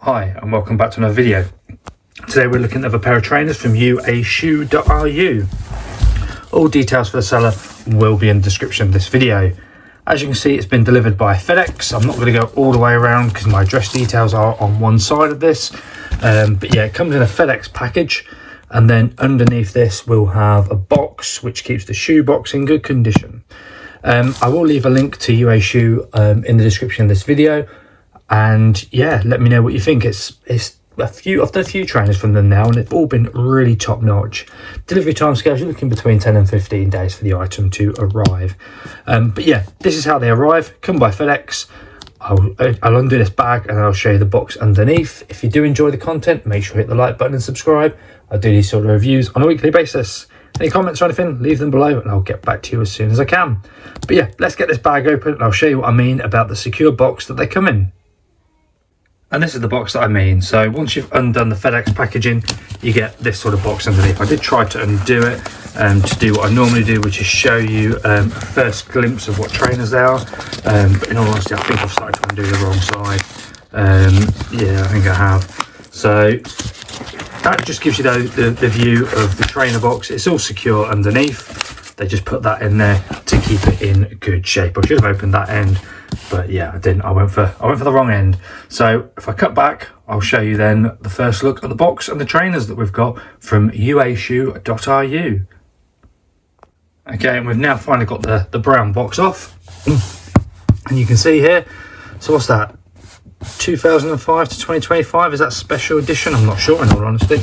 Hi and welcome back to another video. Today we're looking at a pair of trainers from uashoe.ru. All details for the seller will be in the description of this video. As you can see, it's been delivered by FedEx. I'm not going to go all the way around because my address details are on one side of this. But yeah, it comes in a FedEx package, and then underneath this we'll have a box which keeps the shoe box in good condition. I will leave a link to uashoe in the description of this video. And yeah, let me know what you think. It's I've done a few trainers from them now, and they've all been really top notch. Delivery time scales, you're looking between 10 and 15 days for the item to arrive. But yeah, this is how they arrive. Come by FedEx. I'll undo this bag and I'll show you the box underneath. If you do enjoy the content, make sure you hit the like button and subscribe. I do these sort of reviews on a weekly basis. Any comments or anything, leave them below and I'll get back to you as soon as I can. But yeah, let's get this bag open and I'll show you what I mean about the secure box that they come in. And this is the box that I mean. So once you've undone the FedEx packaging, you get this sort of box underneath. I did try to undo it to do what I normally do, which is show you a first glimpse of what trainers they are. But in all honesty, I think I've started to undo the wrong side. Yeah, I think I have. So that just gives you the view of the trainer box. It's all secure underneath. They just put that in there to keep it in good shape. I should have opened that end, but yeah, I didn't. I went for the wrong end. So if I cut back, I'll show you then the first look at the box and the trainers that we've got from uashoe.ru. Okay, and we've now finally got the brown box off, and you can see here. So what's that? 2005 to 2025, is that special edition? I'm not sure, in all honesty.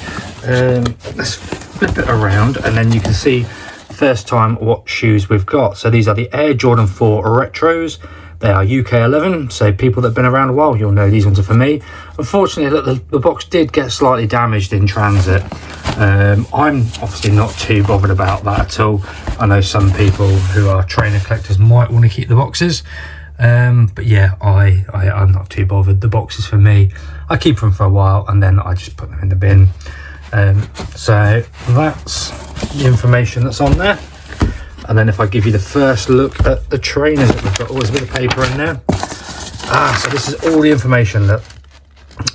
Let's flip it around and then you can see first time what shoes we've got. So these are the Air Jordan 4 Retros. They are UK 11, so people that have been around a while, you'll know these ones are for me. Unfortunately, look, the box did get slightly damaged in transit. I'm obviously not too bothered about that at all. I know some people who are trainer collectors might want to keep the boxes. But yeah, I'm not too bothered. The boxes for me, I keep them for a while and then I just put them in the bin. So that's the information that's on there. And then if I give you the first look at the trainers that we've got, always a bit of paper in there. So this is all the information. Look,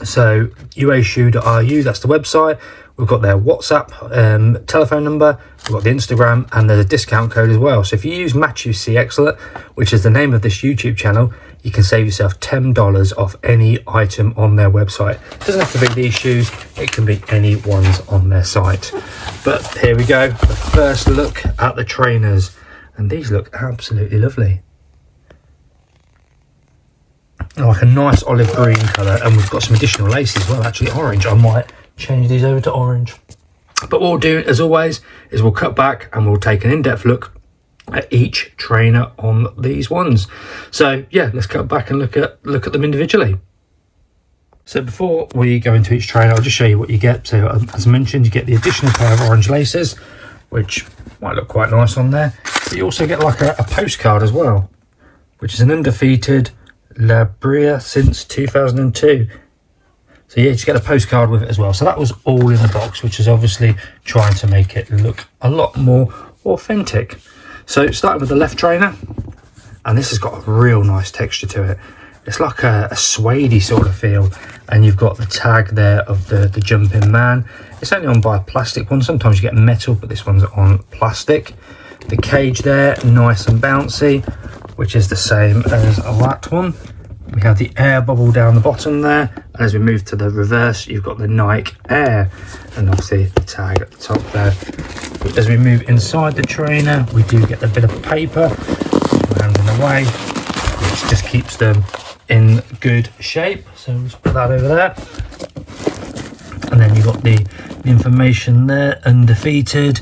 so uashoe.ru, that's the website. We've got their WhatsApp telephone number, we've got the Instagram, and there's a discount code as well. So if you use MatchuCx, which is the name of this YouTube channel, you can save yourself $10 off any item on their website. It doesn't have to be these shoes, it can be any ones on their site. But here we go, the first look at the trainers, and these look absolutely lovely. Like a nice olive green colour, and we've got some additional lace as well, actually orange. I might change these over to orange. But what we'll do, as always, is we'll cut back and we'll take an in-depth look at each trainer on these ones. So yeah, let's cut back and look at them individually. So before we go into each trainer, I'll just show you what you get. So as mentioned, you get the additional pair of orange laces, which might look quite nice on there. But you also get like a postcard as well, which is an undefeated La Brea since 2002. So yeah, you just get a postcard with it as well. So that was all in the box, which is obviously trying to make it look a lot more authentic. So starting with the left trainer, and this has got a real nice texture to it. It's like a suede sort of feel, and you've got the tag there of the Jumpman man. It's only on by a plastic one. Sometimes you get metal, but this one's on plastic. The cage there, nice and bouncy, which is the same as that one. We have the air bubble down the bottom there, and as we move to the reverse, you've got the Nike Air, and obviously the tag at the top there. But as we move inside the trainer, we do get a bit of paper, hand in the way, which just keeps them in good shape. So we'll just put that over there, and then you've got the information there, undefeated,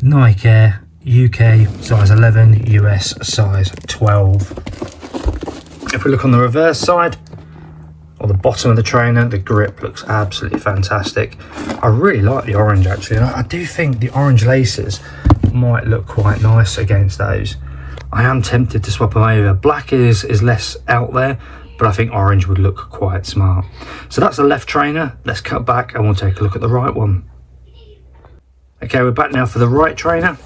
Nike Air, UK size 11, US size 12. If we look on the reverse side, or the bottom of the trainer, the grip looks absolutely fantastic. I really like the orange actually, and I do think the orange laces might look quite nice against those. I am tempted to swap them over. Black is less out there, but I think orange would look quite smart. So that's the left trainer. Let's cut back and we'll take a look at the right one. Okay, we're back now for the right trainer.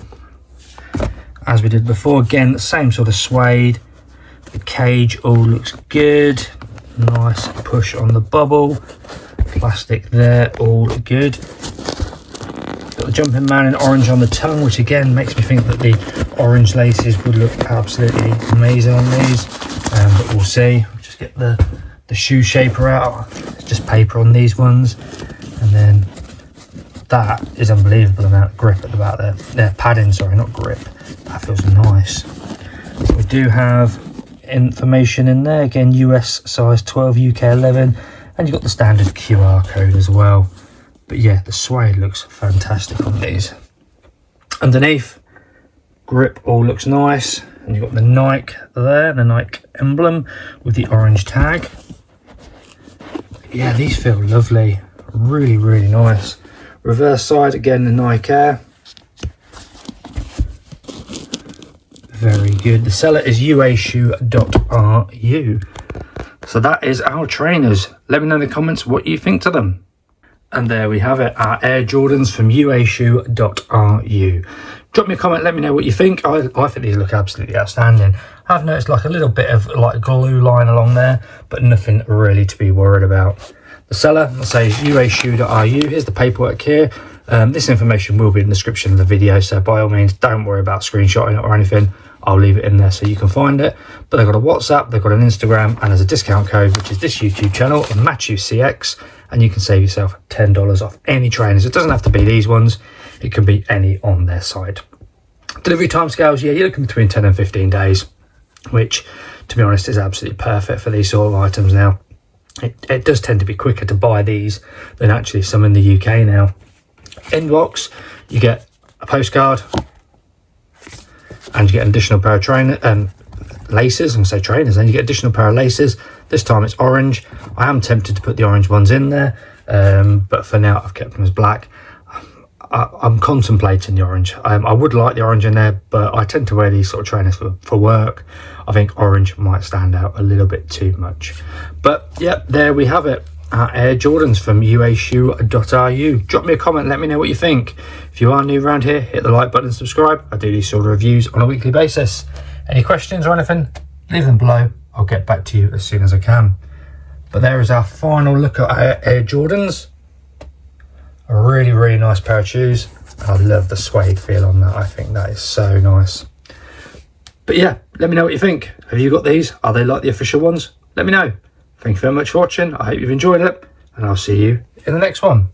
As we did before, again, the same sort of suede. The cage all looks good, nice push on the bubble. Plastic there, all good. Got the Jumpman Man in orange on the tongue, which again makes me think that the orange laces would look absolutely amazing on these. But we'll see. We'll just get the shoe shaper out. It's just paper on these ones, and then that is unbelievable amount of grip at the back there. Padding, sorry, not grip. That feels nice. We do have information in there again, US size 12, UK 11, and you've got the standard QR code as well. But yeah, the suede looks fantastic on these. Underneath, grip all looks nice, and you've got the Nike there, the Nike emblem with the orange tag. Yeah, these feel lovely, really, really nice. Reverse side, again, the Nike Air. Very good. The seller is uashoe.ru. So that is our trainers. Let me know in the comments what you think to them. And there we have it, our Air Jordans from uashoe.ru. Drop me a comment, let me know what you think. I think these look absolutely outstanding. I've noticed like a little bit of like glue line along there, but nothing really to be worried about. The seller, I'll say uashoe.ru. Here's the paperwork here. This information will be in the description of the video, so by all means, don't worry about screenshotting it or anything. I'll leave it in there so you can find it. But they've got a WhatsApp, they've got an Instagram, and there's a discount code, which is this YouTube channel, MatchuCx, and you can save yourself $10 off any trainers. It doesn't have to be these ones, it can be any on their site. Delivery timescales, yeah, you're looking between 10 and 15 days, which, to be honest, is absolutely perfect for these sort of items now. It does tend to be quicker to buy these than actually some in the UK now. Inbox, you get a postcard, and you get an additional pair of laces. I'm going to say trainers, and you get additional pair of laces. This time it's orange. I am tempted to put the orange ones in there, but for now I've kept them as black. I'm contemplating the orange. I would like the orange in there, but I tend to wear these sort of trainers for work. I think orange might stand out a little bit too much. But yeah, there we have it. Our Air Jordans from uashoe.ru. Drop me a comment, let me know what you think. If you are new around here, hit the like button and subscribe. I do these sort of reviews on a weekly basis. Any questions or anything, leave them below. I'll get back to you as soon as I can. But there is our final look at our Air Jordans. A really, really nice pair of shoes. I love the suede feel on that. I think that is so nice. But yeah, let me know what you think. Have you got these? Are they like the official ones? Let me know. Thank you very much for watching. I hope you've enjoyed it, and I'll see you in the next one.